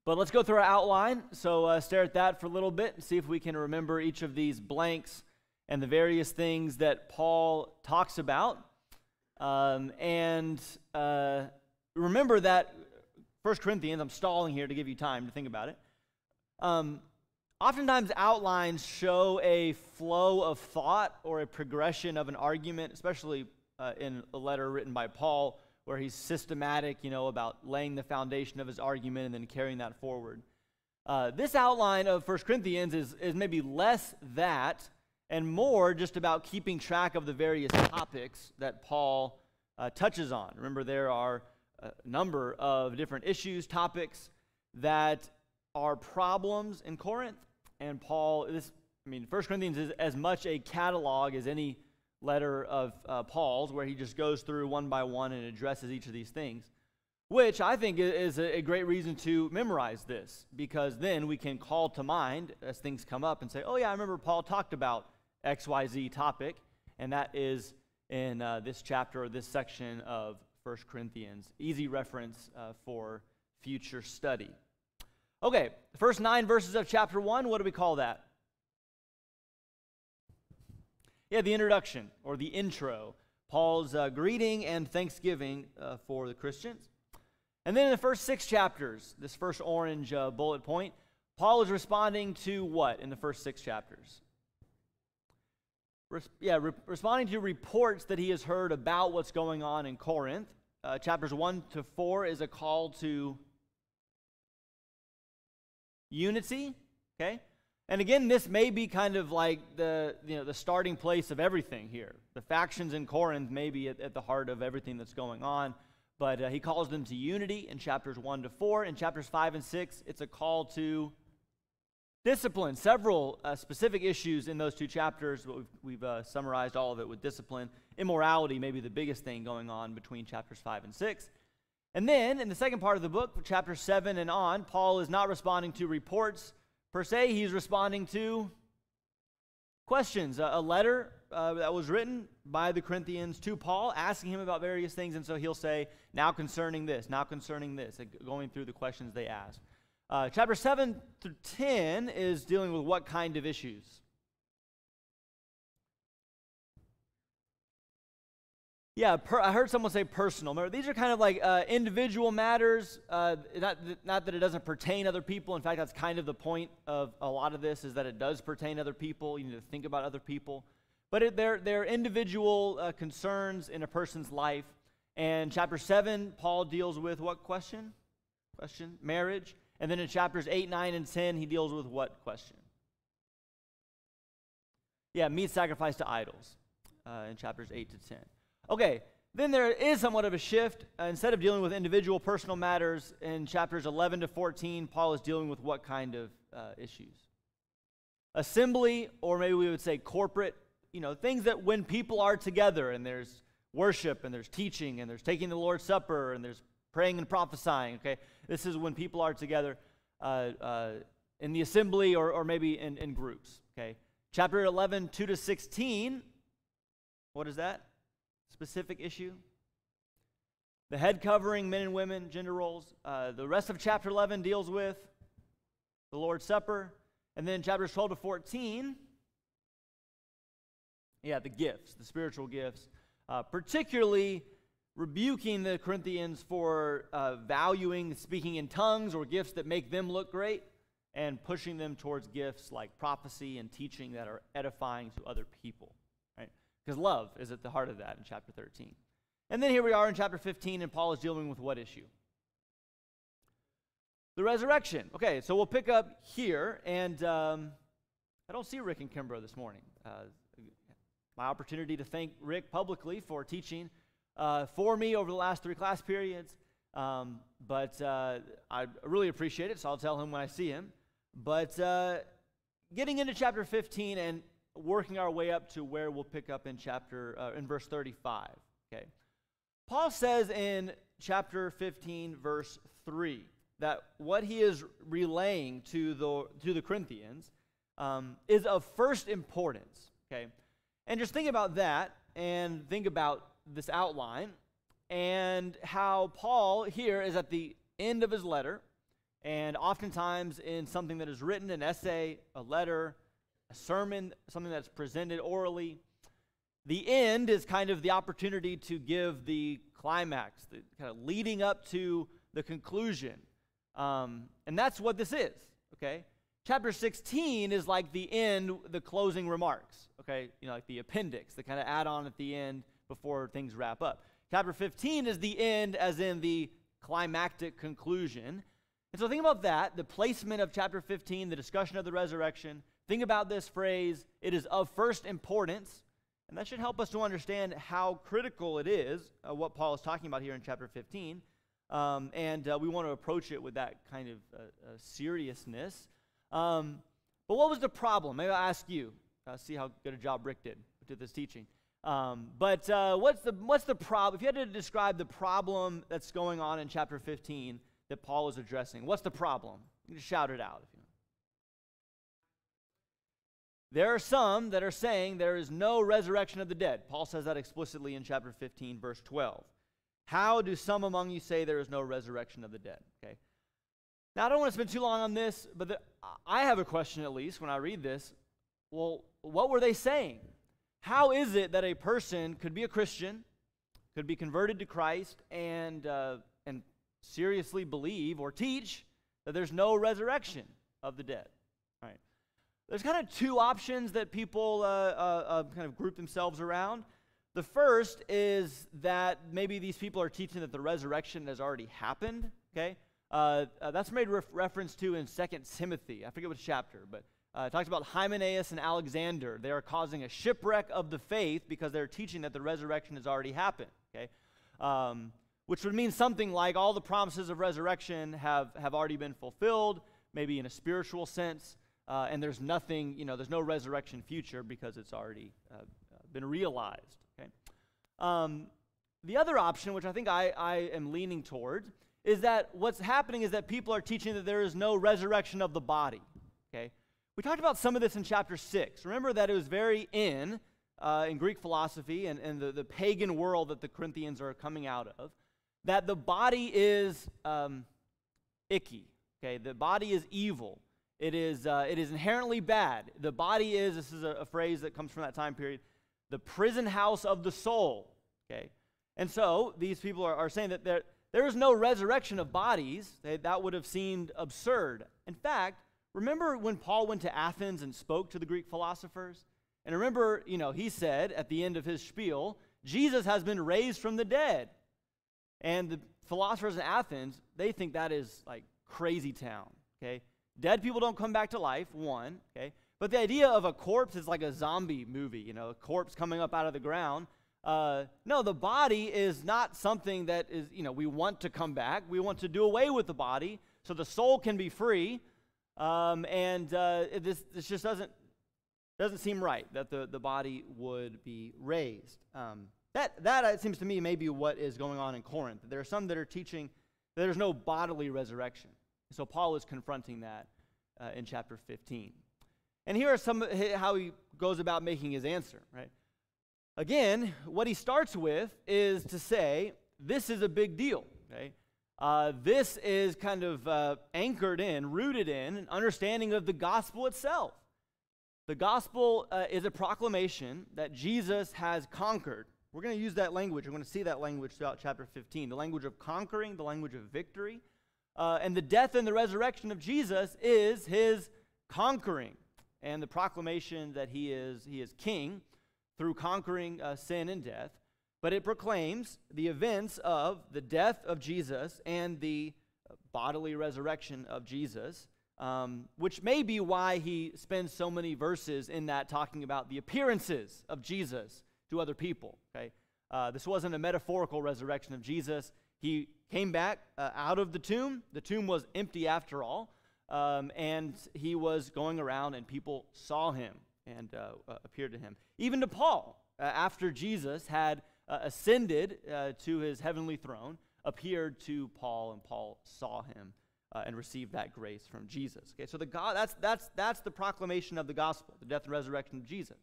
But let's go through our outline. So stare at that for a little bit and see if we can remember each of these blanks and the various things that Paul talks about. Remember that 1 Corinthians, I'm stalling here to give you time to think about it. Oftentimes outlines show a flow of thought or a progression of an argument, especially in a letter written by Paul, where he's systematic, about laying the foundation of his argument and then carrying that forward. This outline of 1 Corinthians is maybe less that and more just about keeping track of the various topics that Paul touches on. Remember, there are a number of different issues, topics that are problems in Corinth, and Paul, 1 Corinthians is as much a catalog as any letter of Paul's, where he just goes through one by one and addresses each of these things, which I think is a great reason to memorize this, because then we can call to mind as things come up and say, oh yeah, I remember Paul talked about XYZ topic, and that is in this chapter or this section of 1 Corinthians. Easy reference for future study. Okay, the first 9 verses of chapter 1, what do we call that? Yeah, the introduction, or the intro. Paul's greeting and thanksgiving for the Christians. And then in the first 6 chapters, this first orange bullet point, Paul is responding to what in the first 6 chapters? Responding to reports that he has heard about what's going on in Corinth. Chapters 1 to 4 is a call to unity, okay? And again, this may be kind of like the starting place of everything here. The factions in Corinth may be at the heart of everything that's going on, but he calls them to unity in chapters 1 to 4. In chapters 5 and 6, it's a call to discipline. Several specific issues in those 2 chapters, but we've summarized all of it with discipline. Immorality may be the biggest thing going on between chapters 5 and 6. And then, in the second part of the book, chapter 7 and on, Paul is not responding to reports per se. He's responding to questions. A letter that was written by the Corinthians to Paul, asking him about various things, and so he'll say, now concerning this, going through the questions they ask. Chapter 7 through 10 is dealing with what kind of issues? Yeah, I heard someone say personal. Remember, these are kind of like individual matters, not that it doesn't pertain to other people. In fact, that's kind of the point of a lot of this, is that it does pertain to other people. You need to think about other people. But they're individual concerns in a person's life. And chapter 7, Paul deals with what question? Marriage. And then in chapters 8, 9, and 10, he deals with what question? Yeah, meat sacrifice to idols in chapters 8 to 10. Okay, then there is somewhat of a shift. Instead of dealing with individual personal matters, in chapters 11 to 14, Paul is dealing with what kind of issues? Assembly, or maybe we would say corporate, things that when people are together and there's worship and there's teaching and there's taking the Lord's Supper and there's praying and prophesying, okay? This is when people are together in the assembly or maybe in groups, okay? Chapter 11, 2 to 16, what is that? Specific issue. The head covering, men and women, gender roles. The rest of chapter 11 deals with the Lord's Supper. And then chapters 12 to 14, the gifts, the spiritual gifts, particularly rebuking the Corinthians for valuing speaking in tongues or gifts that make them look great, and pushing them towards gifts like prophecy and teaching that are edifying to other people. Because love is at the heart of that in chapter 13. And then here we are in chapter 15, and Paul is dealing with what issue? The resurrection. Okay, so we'll pick up here, and I don't see Rick and Kimbrough this morning. My opportunity to thank Rick publicly for teaching for me over the last 3 class periods, but I really appreciate it, so I'll tell him when I see him. But getting into chapter 15 and working our way up to where we'll pick up in verse 35. Okay, Paul says in chapter 15, verse 3, that what he is relaying to the Corinthians is of first importance. Okay, and just think about that, and think about this outline, and how Paul here is at the end of his letter, And oftentimes in something that is written, an essay, a letter, a sermon, something that's presented orally, the end is kind of the opportunity to give the climax, the kind of leading up to the conclusion. And that's what this is, okay? Chapter 16 is like the end, the closing remarks, okay? Like the appendix, the kind of add-on at the end before things wrap up. Chapter 15 is the end, as in the climactic conclusion. And so think about that, the placement of chapter 15, the discussion of the resurrection. Think about this phrase, it is of first importance. And that should help us to understand how critical it is, what Paul is talking about here in chapter 15. And we want to approach it with that kind of seriousness. But what was the problem? Maybe I'll ask you, see how good a job Rick did this teaching. But what's the problem? If you had to describe the problem that's going on in chapter 15 that Paul is addressing, what's the problem? You can just shout it out. If you know. There are some that are saying there is no resurrection of the dead. Paul says that explicitly in chapter 15, verse 12. How do some among you say there is no resurrection of the dead? Okay. Now, I don't want to spend too long on this, but I have a question at least when I read this. Well, what were they saying? How is it that a person could be a Christian, could be converted to Christ, and seriously believe or teach that there's no resurrection of the dead? All right. There's kind of two options that people kind of group themselves around. The first is that maybe these people are teaching that the resurrection has already happened. Okay, that's made reference to in 2 Timothy. I forget which chapter, but it talks about Hymenaeus and Alexander. They are causing a shipwreck of the faith because they're teaching that the resurrection has already happened. Okay, which would mean something like all the promises of resurrection have already been fulfilled, maybe in a spiritual sense, and there's nothing, there's no resurrection future because it's already been realized. Okay, the other option, which I think I am leaning towards, is that what's happening is that people are teaching that there is no resurrection of the body. Okay, we talked about some of this in chapter 6. Remember that it was very in Greek philosophy and the pagan world that the Corinthians are coming out of, that the body is icky. Okay, the body is evil. It is inherently bad. The body is, this is a phrase that comes from that time period, the prison house of the soul. Okay, and so these people are saying that there is no resurrection of bodies. That would have seemed absurd. In fact, remember when Paul went to Athens and spoke to the Greek philosophers? And remember, he said at the end of his spiel, Jesus has been raised from the dead. And the philosophers in Athens, they think that is like crazy town. Okay, dead people don't come back to life, one. Okay, but the idea of a corpse is like a zombie movie, a corpse coming up out of the ground. No, the body is not something that is, we want to come back. We want to do away with the body so the soul can be free. This just doesn't seem right that the body would be raised. That it seems to me may be what is going on in Corinth. There are some that are teaching that there's no bodily resurrection. So Paul is confronting that in chapter 15. And here are how he goes about making his answer, right? Again, what he starts with is to say, this is a big deal, okay? This is kind of anchored in, rooted in an understanding of the gospel itself. The gospel is a proclamation that Jesus has conquered. We're going to use that language. We're going to see that language throughout chapter 15, the language of conquering, the language of victory. And the death and the resurrection of Jesus is his conquering and the proclamation that he is king through conquering sin and death. But it proclaims the events of the death of Jesus and the bodily resurrection of Jesus, which may be why he spends so many verses in that talking about the appearances of Jesus to other people. Okay, this wasn't a metaphorical resurrection of Jesus. He came back out of the tomb. The tomb was empty after all, and he was going around and people saw him and appeared to him. Even to Paul, after Jesus had ascended to his heavenly throne, appeared to Paul, and Paul saw him and received that grace from Jesus. Okay, so that's the proclamation of the gospel, the death and resurrection of Jesus.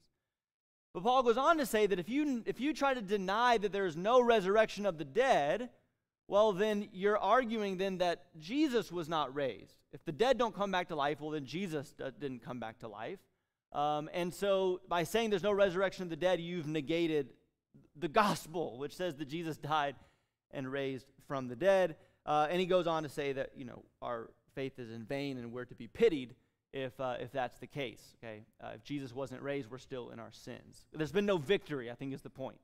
But Paul goes on to say that if you try to deny that there is no resurrection of the dead, well, then you're arguing then that Jesus was not raised. If the dead don't come back to life, well, then Jesus didn't come back to life. And so by saying there's no resurrection of the dead, you've negated the gospel, which says that Jesus died and raised from the dead. And he goes on to say that, our faith is in vain and we're to be pitied if that's the case, okay? If Jesus wasn't raised, we're still in our sins. There's been no victory, I think is the point.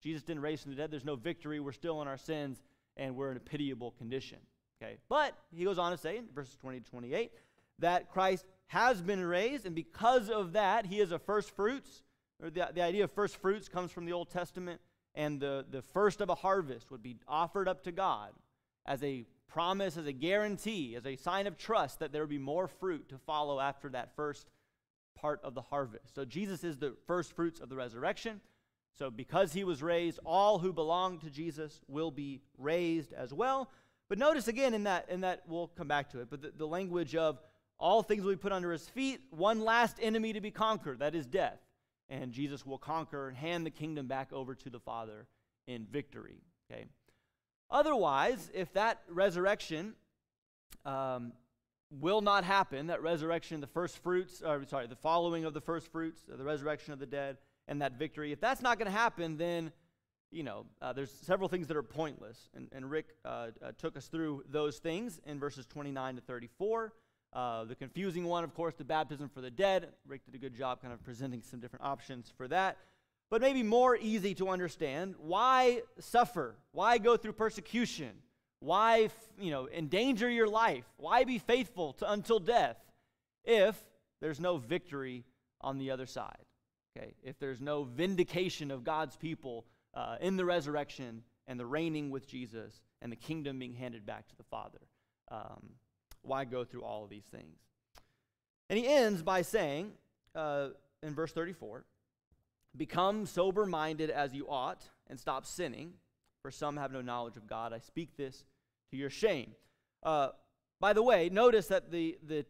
Jesus didn't raise from the dead. There's no victory. We're still in our sins, and we're in a pitiable condition, okay? But he goes on to say in verses 20 to 28 that Christ has been raised, and because of that, he is a first fruits. Or the idea of first fruits comes from the Old Testament, and the first of a harvest would be offered up to God as a promise, as a guarantee, as a sign of trust that there would be more fruit to follow after that first part of the harvest. So Jesus is the first fruits of the resurrection. So because he was raised, all who belong to Jesus will be raised as well. But notice again in that we'll come back to it, but the language of all things will be put under his feet, one last enemy to be conquered, that is death. And Jesus will conquer and hand the kingdom back over to the Father in victory, okay? Otherwise, if that resurrection will not happen, that resurrection, the following of the first fruits, the resurrection of the dead, and that victory, if that's not going to happen, then, there's several things that are pointless. And Rick took us through those things in verses 29 to 34. The confusing one, of course, the baptism for the dead. Rick did a good job kind of presenting some different options for that. But maybe more easy to understand, why suffer? Why go through persecution? Why, endanger your life? Why be faithful until death if there's no victory on the other side? Okay, if there's no vindication of God's people in the resurrection and the reigning with Jesus and the kingdom being handed back to the Father, why go through all of these things? And he ends by saying in verse 34, become sober-minded as you ought, and stop sinning, for some have no knowledge of God. I speak this to your shame. By the way, notice that the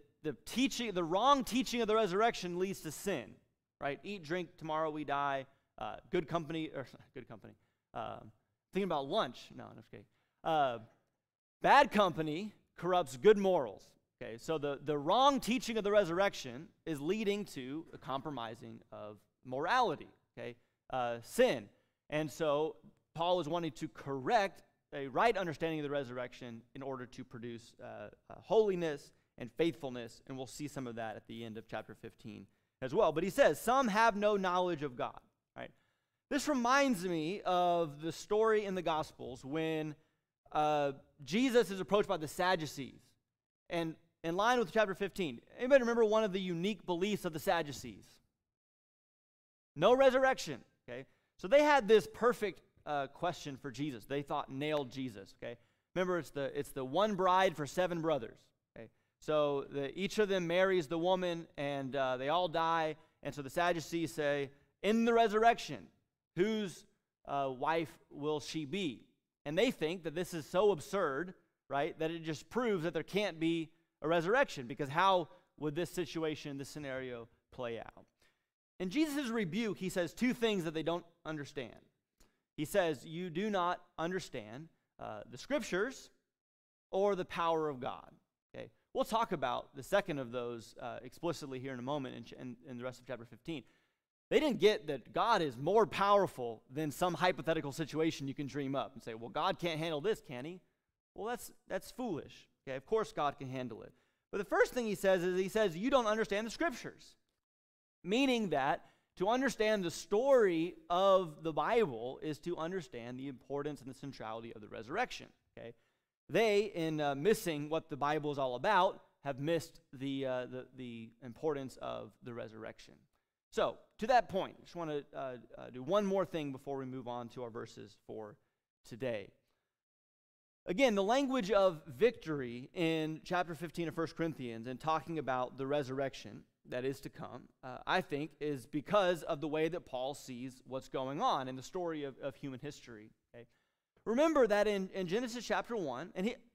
wrong teaching of the resurrection leads to sin, right? Eat, drink, tomorrow we die. Good company. Thinking about lunch. No, I'm just kidding. Bad company corrupts good morals. Okay, so the wrong teaching of the resurrection is leading to a compromising of morality, okay, sin. And so Paul is wanting to correct a right understanding of the resurrection in order to produce holiness and faithfulness, and we'll see some of that at the end of chapter 15 as well. But he says, some have no knowledge of God, right? This reminds me of the story in the Gospels when Jesus is approached by the Sadducees, and in line with chapter 15, anybody remember one of the unique beliefs of the Sadducees? No resurrection, okay? So they had this perfect question for Jesus. They thought nailed Jesus, okay? Remember, it's the one bride for 7 brothers, okay? So each of them marries the woman, and they all die, and so the Sadducees say, in the resurrection, whose wife will she be? And they think that this is so absurd, right, that it just proves that there can't be a resurrection, because how would this situation, this scenario play out? In Jesus' rebuke, he says 2 things that they don't understand. He says, you do not understand the Scriptures or the power of God. Okay, we'll talk about the second of those explicitly here in a moment in the rest of chapter 15. They didn't get that God is more powerful than some hypothetical situation you can dream up and say, well, God can't handle this, can he? Well, that's foolish. Okay, of course God can handle it. But the first thing he says is you don't understand the Scriptures. Meaning that to understand the story of the Bible is to understand the importance and the centrality of the resurrection. Okay, they, in missing what the Bible is all about, have missed the importance of the resurrection. So, to that point, I just want to do one more thing before we move on to our verses for today. Again, the language of victory in chapter 15 of 1 Corinthians and talking about the resurrection that is to come, I think, is because of the way that Paul sees what's going on in the story of human history. Okay? Remember that in Genesis chapter 1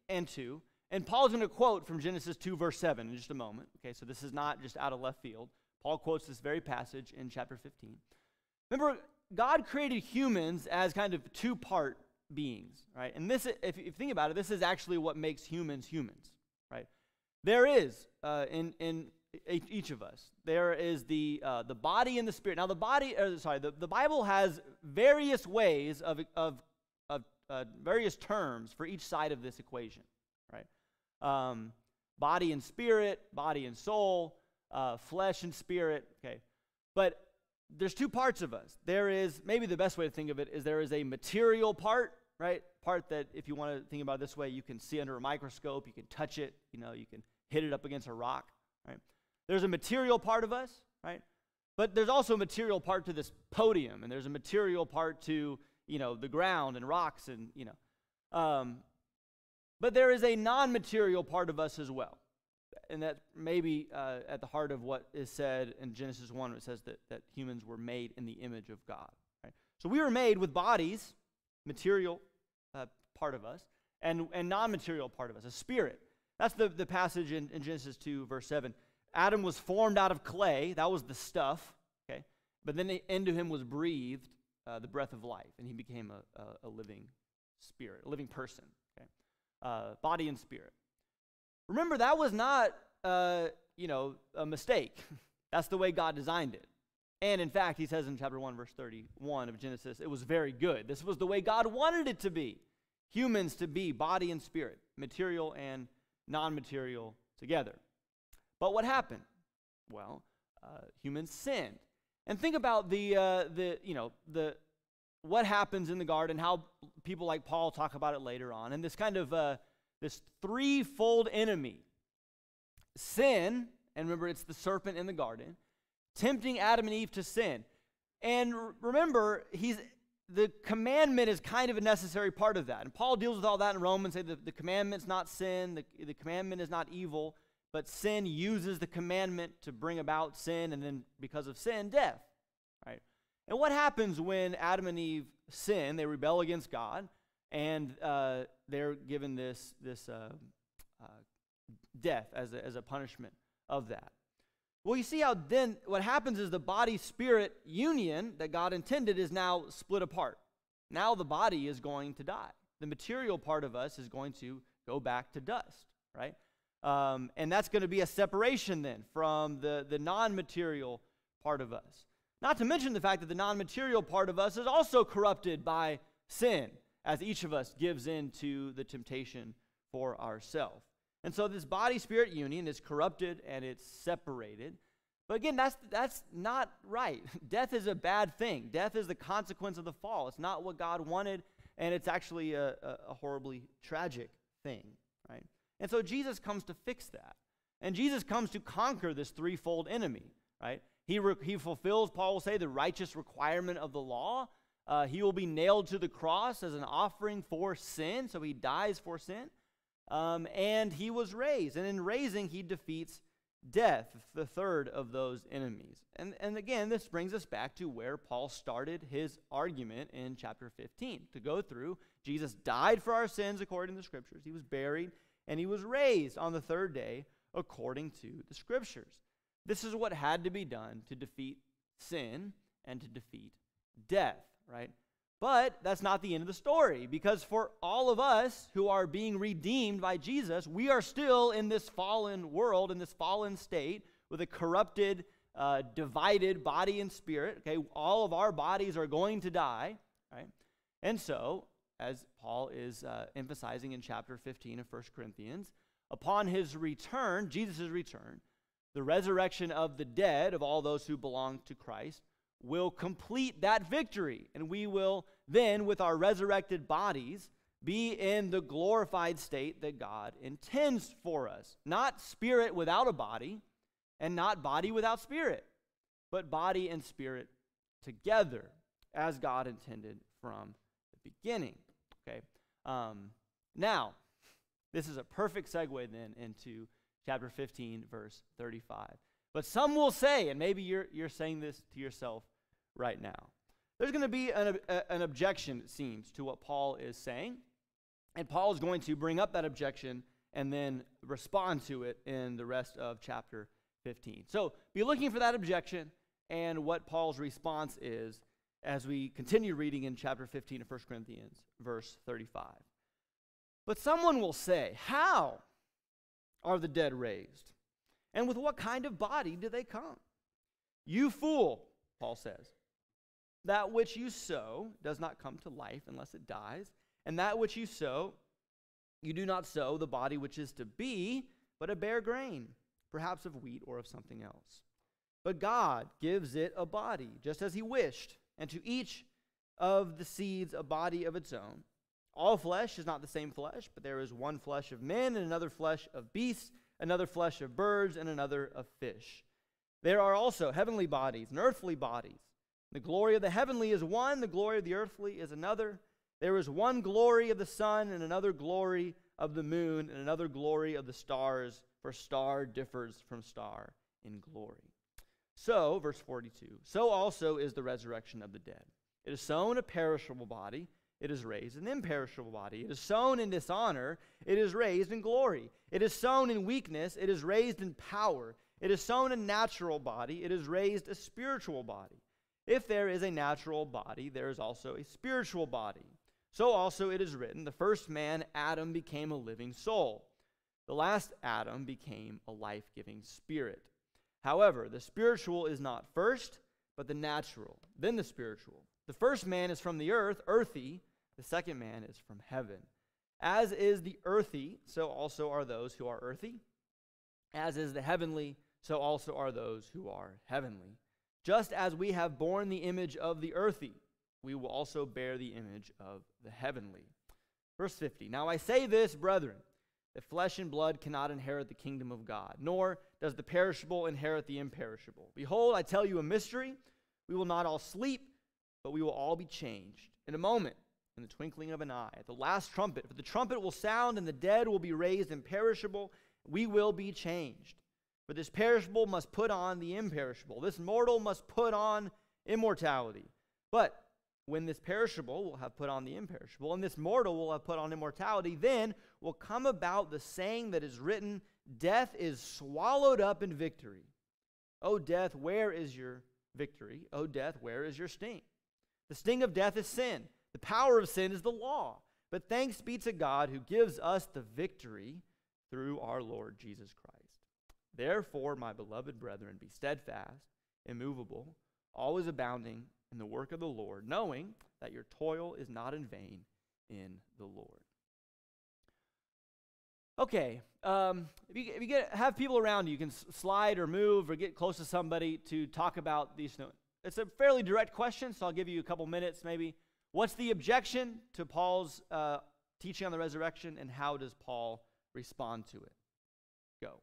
and 2, and Paul's going to quote from Genesis 2, verse 7 in just a moment. Okay, so this is not just out of left field. Paul quotes this very passage in chapter 15. Remember, God created humans as kind of 2-part beings, right? And this, if you think about it, this is actually what makes humans humans, right? There is in each of us, there is the body and the spirit. Now, the Bible has various ways of various terms for each side of this equation, right? Body and spirit, body and soul, flesh and spirit, okay? But there's two parts of us. There is, maybe the best way to think of it is there is a material part, right? Part that, if you want to think about it this way, you can see under a microscope, you can touch it, you can hit it up against a rock, right? There's a material part of us, right? But there's also a material part to this podium, and there's a material part to, the ground and rocks and, but there is a non-material part of us as well. And that may be at the heart of what is said in Genesis 1, where it says that humans were made in the image of God. Right? So we were made with bodies, material part of us, and non-material part of us, a spirit. That's the passage in Genesis 2, verse 7. Adam was formed out of clay. That was the stuff. Okay, but then into him was breathed the breath of life, and he became a living spirit, a living person. Okay, body and spirit. Remember, that was not, a mistake. That's the way God designed it. And in fact, he says in chapter 1, verse 31 of Genesis, it was very good. This was the way God wanted it to be. Humans to be body and spirit, material and non-material together. But what happened? Well, humans sinned. And think about what happens in the garden, how people like Paul talk about it later on, and this kind of this threefold enemy. Sin, and remember it's the serpent in the garden, tempting Adam and Eve to sin. And remember, the commandment is kind of a necessary part of that. And Paul deals with all that in Romans, say the commandment's not sin, the commandment is not evil, but sin uses the commandment to bring about sin, and then because of sin, death. Right? And what happens when Adam and Eve sin? They rebel against God, and they're given this death as a punishment of that. Well, you see how then what happens is the body-spirit union that God intended is now split apart. Now the body is going to die. The material part of us is going to go back to dust, right? And that's going to be a separation then from the non-material part of us. Not to mention the fact that the non-material part of us is also corrupted by sin, as each of us gives in to the temptation for ourselves. And so this body-spirit union is corrupted and it's separated. But again, that's not right. Death is a bad thing. Death is the consequence of the fall. It's not what God wanted, and it's actually a horribly tragic thing, right? And so Jesus comes to fix that. And Jesus comes to conquer this threefold enemy, right? He fulfills, Paul will say, the righteous requirement of the law. He will be nailed to the cross as an offering for sin, so he dies for sin. And he was raised. And in raising, he defeats death, the third of those enemies. And again, this brings us back to where Paul started his argument in chapter 15. To go through, Jesus died for our sins according to the Scriptures. He was buried, and he was raised on the third day according to the Scriptures. This is what had to be done to defeat sin and to defeat death, right? But that's not the end of the story, because for all of us who are being redeemed by Jesus, we are still in this fallen world, in this fallen state, with a corrupted, divided body and spirit. Okay, all of our bodies are going to die, right? And so, as Paul is emphasizing in chapter 15 of 1 Corinthians, upon his return, Jesus' return, the resurrection of the dead, of all those who belong to Christ, will complete that victory. And we will then, with our resurrected bodies, be in the glorified state that God intends for us. Not spirit without a body, and not body without spirit, but body and spirit together, as God intended from the beginning. Okay. Now, this is a perfect segue then into chapter 15, verse 35. But some will say, and maybe you're saying this to yourself right now, there's going to be an objection, it seems, to what Paul is saying. And Paul is going to bring up that objection and then respond to it in the rest of chapter 15. So be looking for that objection and what Paul's response is as we continue reading in chapter 15 of 1 Corinthians, verse 35. But someone will say, how are the dead raised? And with what kind of body do they come? You fool, Paul says. That which you sow does not come to life unless it dies. And that which you sow, you do not sow the body which is to be, but a bare grain, perhaps of wheat or of something else. But God gives it a body, just as he wished, and to each of the seeds a body of its own. All flesh is not the same flesh, but there is one flesh of men, and another flesh of beasts, another flesh of birds, and another of fish. There are also heavenly bodies and earthly bodies. The glory of the heavenly is one, the glory of the earthly is another. There is one glory of the sun, and another glory of the moon, and another glory of the stars, for star differs from star in glory. So, verse 42, so also is the resurrection of the dead. It is sown a perishable body, it is raised an imperishable body. It is sown in dishonor, it is raised in glory. It is sown in weakness, it is raised in power. It is sown a natural body, it is raised a spiritual body. If there is a natural body, there is also a spiritual body. So also it is written, the first man, Adam, became a living soul. The last Adam became a life-giving spirit. However, the spiritual is not first, but the natural, then the spiritual. The first man is from the earth, earthy. The second man is from heaven. As is the earthy, so also are those who are earthy. As is the heavenly, so also are those who are heavenly. Just as we have borne the image of the earthy, we will also bear the image of the heavenly. Verse 50, now I say this, brethren, that flesh and blood cannot inherit the kingdom of God, nor does the perishable inherit the imperishable. Behold, I tell you a mystery. We will not all sleep, but we will all be changed in a moment, in the twinkling of an eye, at the last trumpet. For the trumpet will sound, and the dead will be raised imperishable. We will be changed. For this perishable must put on the imperishable. This mortal must put on immortality. But when this perishable will have put on the imperishable, and this mortal will have put on immortality, then will come about the saying that is written, death is swallowed up in victory. O death, where is your victory? O death, where is your sting? The sting of death is sin. The power of sin is the law. But thanks be to God who gives us the victory through our Lord Jesus Christ. Therefore, my beloved brethren, be steadfast, immovable, always abounding in the work of the Lord, knowing that your toil is not in vain in the Lord. Okay, if you have people around you, you can slide or move or get close to somebody to talk about these things. It's a fairly direct question, so I'll give you a couple minutes maybe. What's the objection to Paul's teaching on the resurrection, and how does Paul respond to it? Go.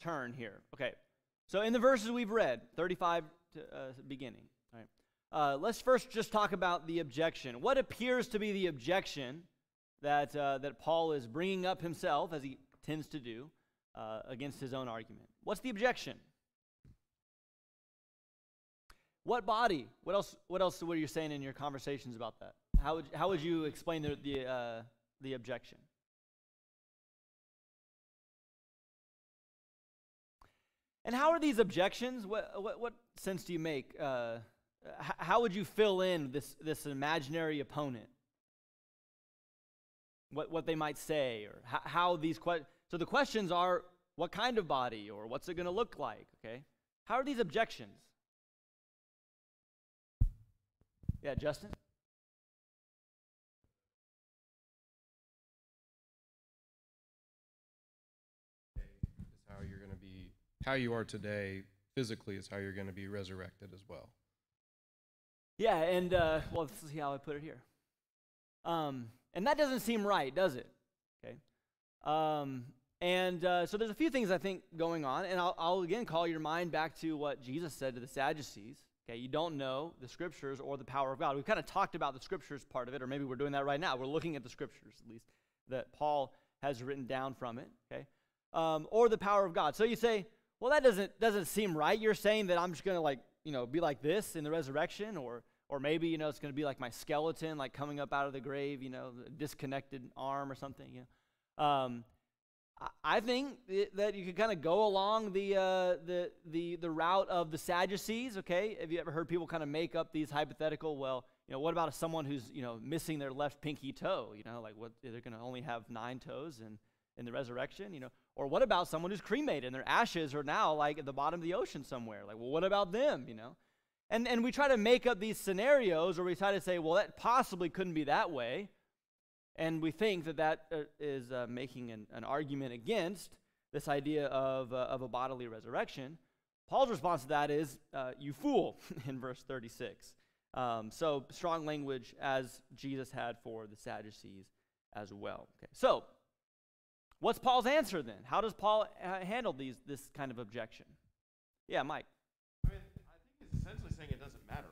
turn here. Okay, so in the verses we've read, 35 to beginning, all right, let's first just talk about the objection. What appears to be the objection that Paul is bringing up himself, as he tends to do, against his own argument? What's the objection? What body? What else? What are you saying in your conversations about that? How would you explain the objection? And how are these objections? What sense do you make? How would you fill in this imaginary opponent? What they might say, or how these questions? So the questions are, what kind of body, or what's it going to look like? Okay, how are these objections? Yeah, Justin? Is how you're going to be, how you are today physically is how you're going to be resurrected as well. Yeah, and well, let's see how I put it here. And that doesn't seem right, does it? Okay. So there's a few things I think going on, and I'll again call your mind back to what Jesus said to the Sadducees. Okay, you don't know the Scriptures or the power of God. We've kind of talked about the Scriptures part of it, or maybe we're doing that right now. We're looking at the Scriptures, at least, that Paul has written down from it, okay? Or the power of God. So you say, well, that doesn't seem right. You're saying that I'm just going to, be like this in the resurrection, or maybe, it's going to be like my skeleton, like coming up out of the grave, the disconnected arm or something, I think that you could kind of go along the route of the Sadducees, okay? Have you ever heard people kind of make up these hypothetical, well, what about someone who's, missing their left pinky toe? Like what, they're going to only have 9 toes in the resurrection, Or what about someone who's cremated and their ashes are now like at the bottom of the ocean somewhere? Like, well, what about them, And we try to make up these scenarios, or we try to say, well, that possibly couldn't be that way. And we think that is making an argument against this idea of a bodily resurrection. Paul's response to that is, you fool, in verse 36. So strong language as Jesus had for the Sadducees as well. Okay. So what's Paul's answer then? How does Paul handle this kind of objection? Yeah, Mike. I think it's essentially saying it doesn't matter.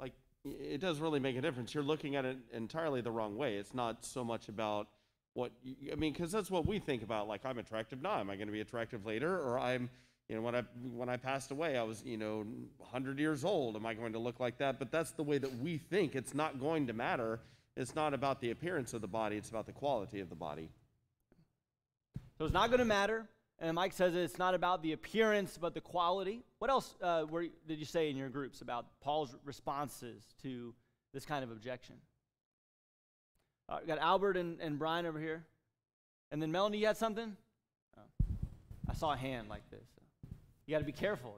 Like, it does really make a difference. You're looking at it entirely the wrong way. It's not so much about because that's what we think about. Like, I'm attractive now. Am I going to be attractive later? Or I'm, when I passed away, I was, 100 years old. Am I going to look like that? But that's the way that we think. It's not going to matter. It's not about the appearance of the body. It's about the quality of the body. So it's not going to matter. And Mike says it's not about the appearance, but the quality. What else did you say in your groups about Paul's responses to this kind of objection? We got Albert and Brian over here. And then Melanie, you had something? Oh. I saw a hand like this. So. You got to be careful,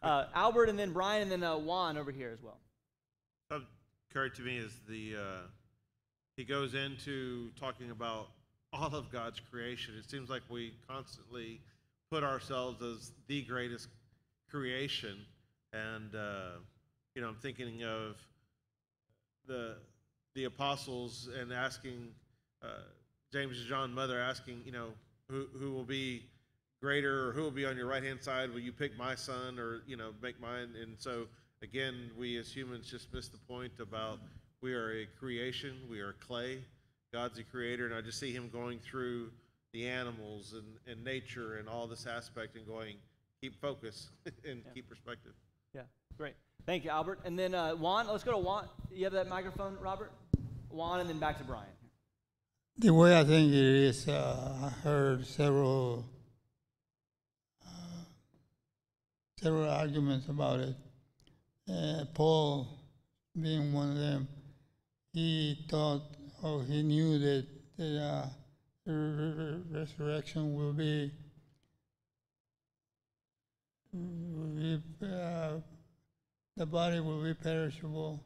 Albert and then Brian and then Juan over here as well. What occurred to me is he goes into talking about all of God's creation. It seems like we constantly put ourselves as the greatest creation, and I'm thinking of the apostles and asking James and John mother asking, who will be greater, or who will be on your right hand side? Will you pick my son, or make mine? And so again, we as humans just miss the point about we are a creation, we are clay. God's a creator, and I just see him going through the animals and nature and all this aspect and going, keep focus and keep perspective. Yeah, great. Thank you, Albert. And then Juan, let's go to Juan. You have that microphone, Robert? Juan, and then back to Brian. The way I think it is, I heard several arguments about it. Paul being one of them, he thought, he knew that the resurrection will be the body will be perishable,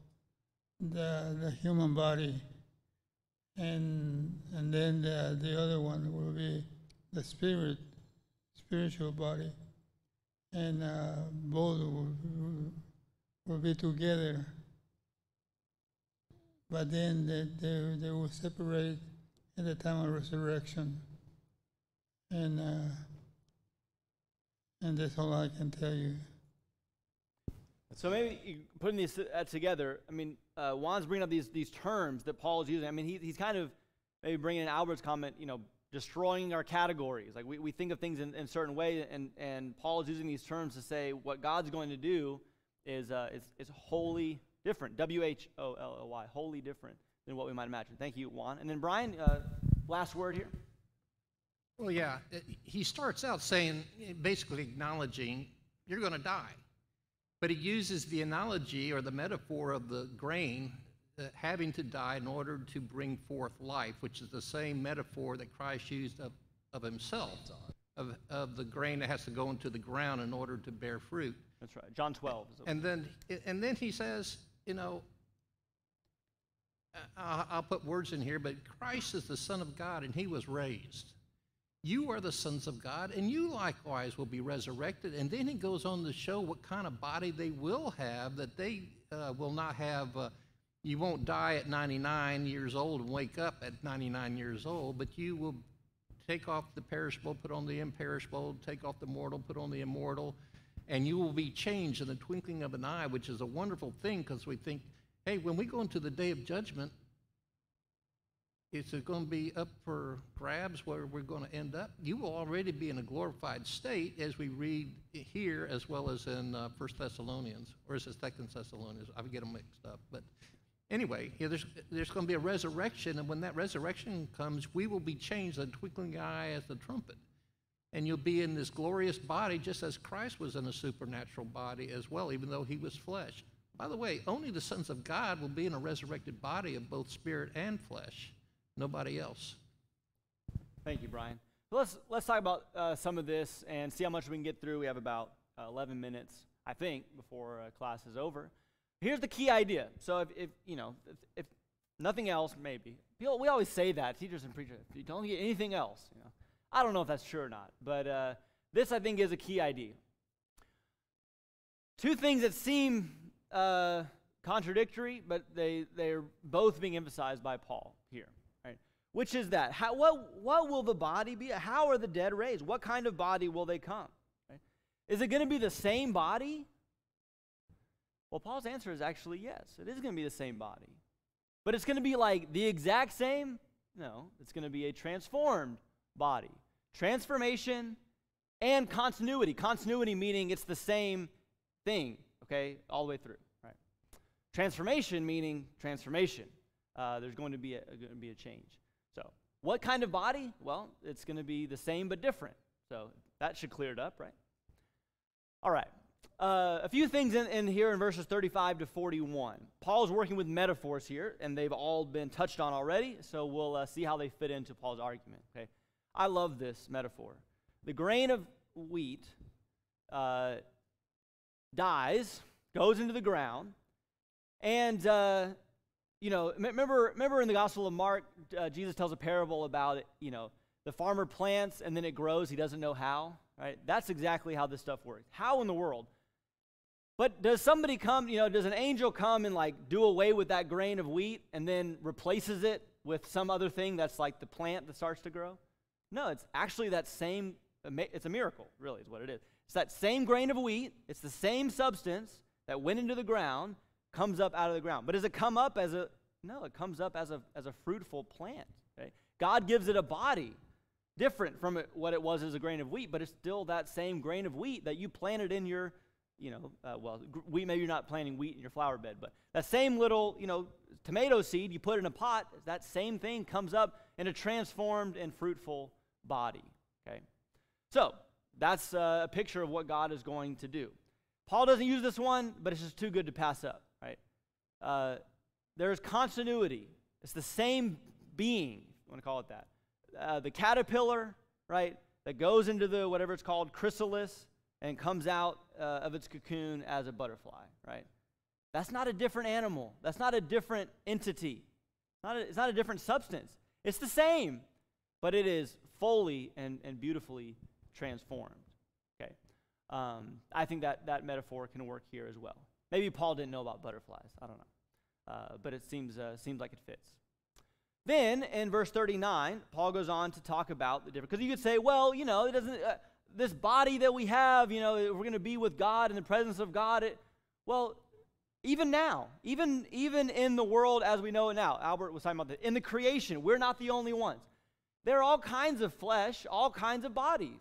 the human body, and then the other one will be the spiritual body, and both will be together. But then they will separate at the time of resurrection. and that's all I can tell you. So maybe putting these together, I mean, Juan's bringing up these terms that Paul is using. I mean, he's kind of maybe bringing in Albert's comment, destroying our categories. Like we think of things in certain ways, and Paul is using these terms to say what God's going to do is wholly different. W-H-O-L-L-Y, wholly different than what we might imagine. Thank you, Juan. And then Brian, last word here. Well, yeah, he starts out saying, basically acknowledging, you're going to die. But he uses the analogy or the metaphor of the grain having to die in order to bring forth life, which is the same metaphor that Christ used of himself, of the grain that has to go into the ground in order to bear fruit. That's right, John 12. And then he says, I'll put words in here, but Christ is the Son of God, and he was raised. You are the sons of God, and you likewise will be resurrected. And then he goes on to show what kind of body they will have, that they will not have, you won't die at 99 years old and wake up at 99 years old, but you will take off the perishable, put on the imperishable, take off the mortal, put on the immortal, and you will be changed in the twinkling of an eye, which is a wonderful thing because we think, hey, when we go into the day of judgment, is it going to be up for grabs where we're going to end up? You will already be in a glorified state, as we read here, as well as in 1 Thessalonians, or is it 2 Thessalonians? I get them mixed up. But anyway, there's going to be a resurrection, and when that resurrection comes, we will be changed in a twinkling eye as the trumpet. And you'll be in this glorious body, just as Christ was in a supernatural body as well, even though he was flesh. By the way, only the sons of God will be in a resurrected body of both spirit and flesh. Nobody else. Thank you, Brian. So let's talk about some of this and see how much we can get through. We have about 11 minutes, I think, before class is over. Here's the key idea. So if nothing else, maybe we always say that, teachers and preachers, if you don't get anything else, I don't know if that's true or not, but this I think is a key idea. Two things that seem contradictory, but they're both being emphasized by Paul here. Which is that? What will the body be? How are the dead raised? What kind of body will they come? Right? Is it going to be the same body? Well, Paul's answer is actually yes. It is going to be the same body. But it's going to be like the exact same? No, it's going to be a transformed body. Transformation and continuity. Continuity meaning it's the same thing, okay, all the way through. Right? Transformation meaning transformation. There's going to be a change. So, what kind of body? Well, it's going to be the same but different. So, that should clear it up, right? All right. A few things in here in verses 35 to 41. Paul's working with metaphors here, and they've all been touched on already, so we'll see how they fit into Paul's argument, okay? I love this metaphor. The grain of wheat dies, goes into the ground, and remember in the Gospel of Mark, Jesus tells a parable about it, the farmer plants and then it grows. He doesn't know how, right? That's exactly how this stuff works. How in the world? But does somebody come, does an angel come and do away with that grain of wheat and then replaces it with some other thing that's like the plant that starts to grow? No, it's actually that same, it's a miracle, really, is what it is. It's that same grain of wheat. It's the same substance that went into the ground, comes up out of the ground. But does it come up as a, no, it comes up as a fruitful plant. Okay? God gives it a body different from what it was as a grain of wheat, but it's still that same grain of wheat that you planted in your, wheat, maybe you're not planting wheat in your flower bed, but that same little, tomato seed you put in a pot, that same thing comes up in a transformed and fruitful body. Okay? So, that's a picture of what God is going to do. Paul doesn't use this one, but it's just too good to pass up, right? There's continuity. It's the same being, if you want to call it that. The caterpillar, right, that goes into the, whatever it's called, chrysalis, and comes out of its cocoon as a butterfly, right? That's not a different animal. That's not a different entity. It's not a different substance. It's the same, but it is fully and beautifully transformed. Okay, I think that metaphor can work here as well. Maybe Paul didn't know about butterflies. I don't know, but it seems like it fits. Then in verse 39, Paul goes on to talk about the difference. Because you could say, well, it doesn't, this body that we have, we're going to be with God in the presence of God. Even now, even in the world as we know it now, Albert was talking about that. In the creation, we're not the only ones. There are all kinds of flesh, all kinds of bodies.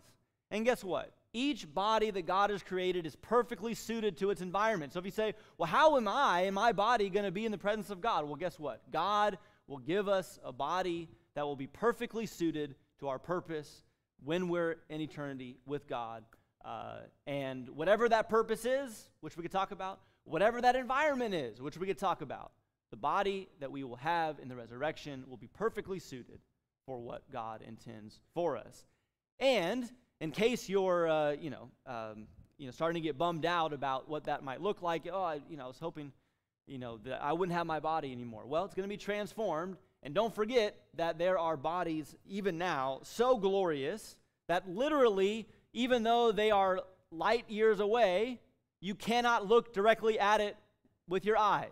And guess what? Each body that God has created is perfectly suited to its environment. So if you say, well, how am I and my body going to be in the presence of God? Well, guess what? God will give us a body that will be perfectly suited to our purpose when we're in eternity with God. And whatever that purpose is, which we could talk about, whatever that environment is, which we could talk about, the body that we will have in the resurrection will be perfectly suited for what God intends for us. And in case you're, starting to get bummed out about what that might look like, I was hoping, that I wouldn't have my body anymore. Well, it's going to be transformed, and don't forget that there are bodies even now so glorious that literally, even though they are light years away, you cannot look directly at it with your eyes.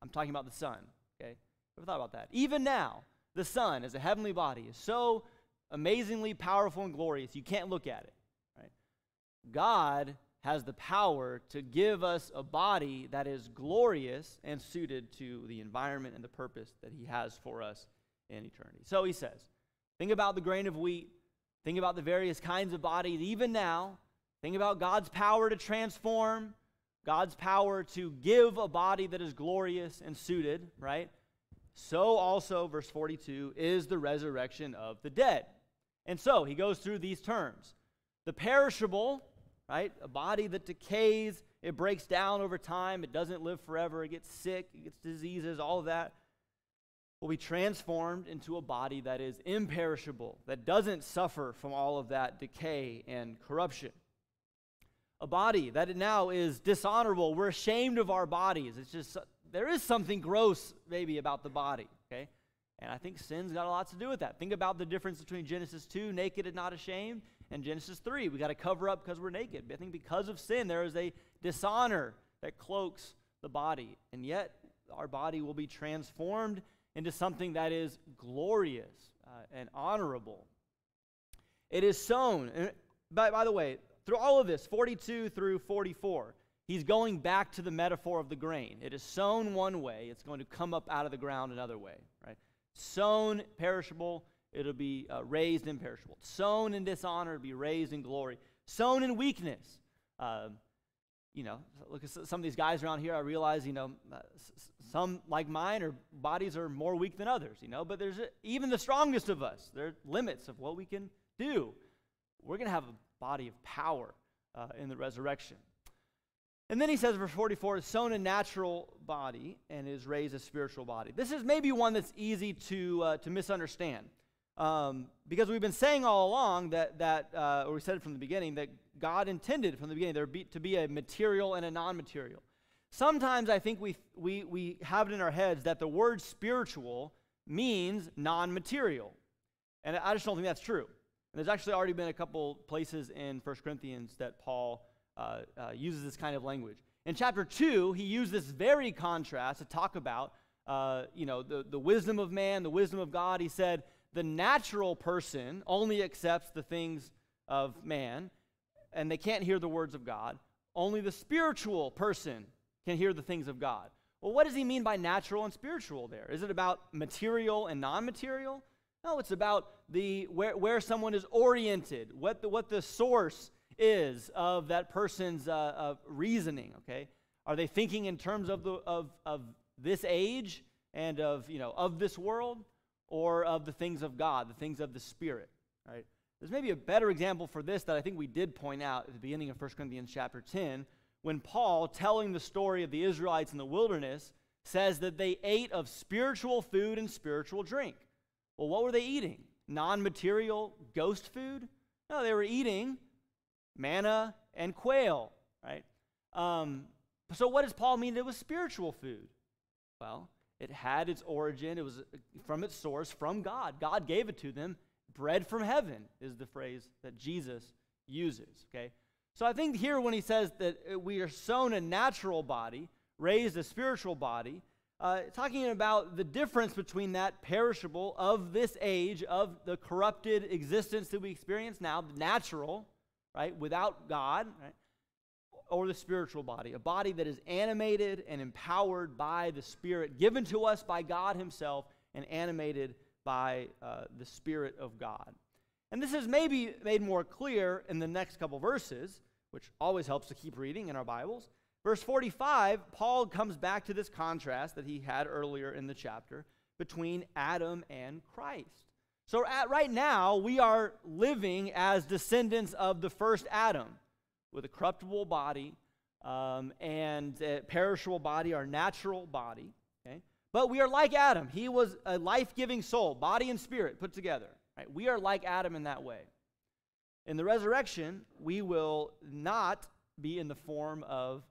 I'm talking about the sun, okay? Ever thought about that? Even now, the sun as a heavenly body is so amazingly powerful and glorious, you can't look at it, right? God has the power to give us a body that is glorious and suited to the environment and the purpose that he has for us in eternity. So he says, think about the grain of wheat, think about the various kinds of bodies, even now, think about God's power to transform, God's power to give a body that is glorious and suited, right? So also, verse 42, is the resurrection of the dead. And so he goes through these terms. The perishable, right? A body that decays, it breaks down over time, it doesn't live forever, it gets sick, it gets diseases, all of that will be transformed into a body that is imperishable, that doesn't suffer from all of that decay and corruption. A body that now is dishonorable. We're ashamed of our bodies. It's just, there is something gross maybe about the body, okay? And I think sin's got a lot to do with that. Think about the difference between Genesis 2, naked and not ashamed, and Genesis 3, we got to cover up because we're naked. I think because of sin, there is a dishonor that cloaks the body. And yet, our body will be transformed into something that is glorious and honorable. It is sown. And by the way, through all of this, 42 through 44, he's going back to the metaphor of the grain. It is sown one way, it's going to come up out of the ground another way, right? Sown perishable, it'll be raised imperishable. Sown in dishonor, it'll be raised in glory. Sown in weakness. Look at some of these guys around here, I realize, some like mine, or bodies are more weak than others, but there's even the strongest of us, there are limits of what we can do. We're going to have a body of power in the resurrection. And then he says, verse 44, is sown a natural body and is raised a spiritual body. This is maybe one that's easy to misunderstand. Because we've been saying all along or we said it from the beginning, that God intended from the beginning to be a material and a non-material. Sometimes I think we have it in our heads that the word spiritual means non-material. And I just don't think that's true. And there's actually already been a couple places in 1 Corinthians that Paul uses this kind of language. In chapter 2, he used this very contrast to talk about the wisdom of man, the wisdom of God. He said, the natural person only accepts the things of man, and they can't hear the words of God. Only the spiritual person can hear the things of God. Well, what does he mean by natural and spiritual there? Is it about material and non-material? No, it's about where someone is oriented, what the source is of that person's reasoning. Okay, are they thinking in terms of this age and of this world, or of the things of God, the things of the Spirit? Right? There's maybe a better example for this that I think we did point out at the beginning of 1 Corinthians chapter 10, when Paul, telling the story of the Israelites in the wilderness, says that they ate of spiritual food and spiritual drink. Well, what were they eating? Non-material ghost food? No, they were eating manna and quail, right? So what does Paul mean it was spiritual food? Well, it had its origin, it was from its source, from God. God gave it to them. Bread from heaven is the phrase that Jesus uses, okay? So I think here when he says that we are sown a natural body, raised a spiritual body, talking about the difference between that perishable of this age, of the corrupted existence that we experience now, the natural, right, without God, right, or the spiritual body, a body that is animated and empowered by the Spirit, given to us by God himself, and animated by the Spirit of God. And this is maybe made more clear in the next couple verses, which always helps to keep reading in our Bibles. Verse 45, Paul comes back to this contrast that he had earlier in the chapter between Adam and Christ. So right now, we are living as descendants of the first Adam, with a corruptible body and a perishable body, our natural body. Okay? But we are like Adam. He was a life-giving soul, body and spirit put together. Right? We are like Adam in that way. In the resurrection, we will not be in the form of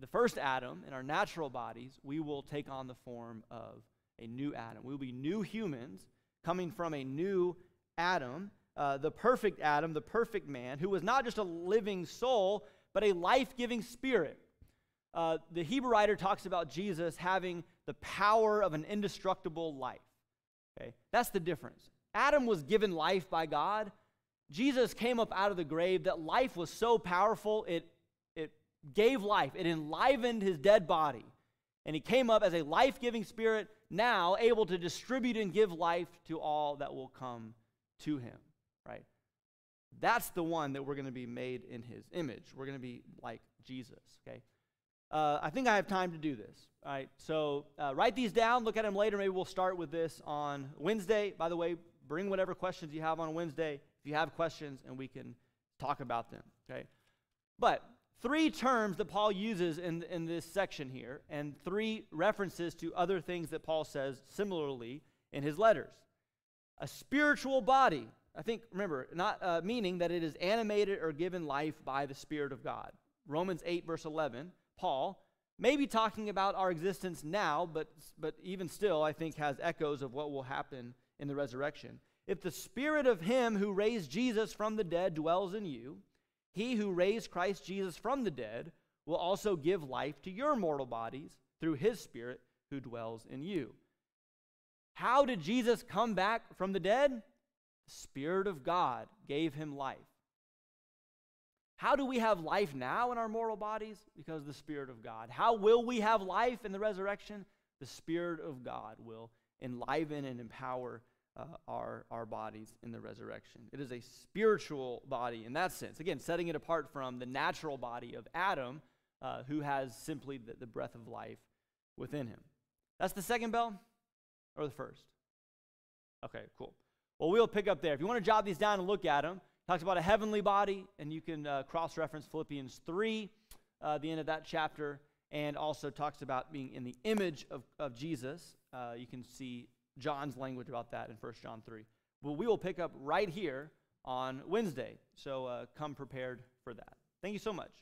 the first Adam in our natural bodies. We will take on the form of a new Adam. We will be new humans coming from a new Adam, the perfect Adam, the perfect man, who was not just a living soul, but a life-giving spirit. The Hebrew writer talks about Jesus having the power of an indestructible life. Okay? That's the difference. Adam was given life by God. Jesus came up out of the grave. That life was so powerful, it gave life. It enlivened his dead body. And he came up as a life-giving spirit, now able to distribute and give life to all that will come to him, right? That's the one that we're going to be made in his image. We're going to be like Jesus, okay? I think I have time to do this, all right? So write these down. Look at them later. Maybe we'll start with this on Wednesday. By the way, bring whatever questions you have on Wednesday if you have questions, and we can talk about them, okay? But 3 terms that Paul uses in this section here, and 3 references to other things that Paul says similarly in his letters. A spiritual body, I think, remember, not meaning that it is animated or given life by the Spirit of God. Romans 8, verse 11, Paul may be talking about our existence now, but even still, I think, has echoes of what will happen in the resurrection. If the Spirit of him who raised Jesus from the dead dwells in you, he who raised Christ Jesus from the dead will also give life to your mortal bodies through his Spirit who dwells in you. How did Jesus come back from the dead? The Spirit of God gave him life. How do we have life now in our mortal bodies? Because of the Spirit of God. How will we have life in the resurrection? The Spirit of God will enliven and empower our bodies in the resurrection. It is a spiritual body in that sense. Again, setting it apart from the natural body of Adam, who has simply the breath of life within him. That's the second bell, or the first? Okay, cool. Well, we'll pick up there. If you want to jot these down and look at them, talks about a heavenly body, and you can cross-reference Philippians 3, the end of that chapter, and also talks about being in the image of Jesus. You can see John's language about that in 1 John 3. Well, we will pick up right here on Wednesday, so come prepared for that. Thank you so much.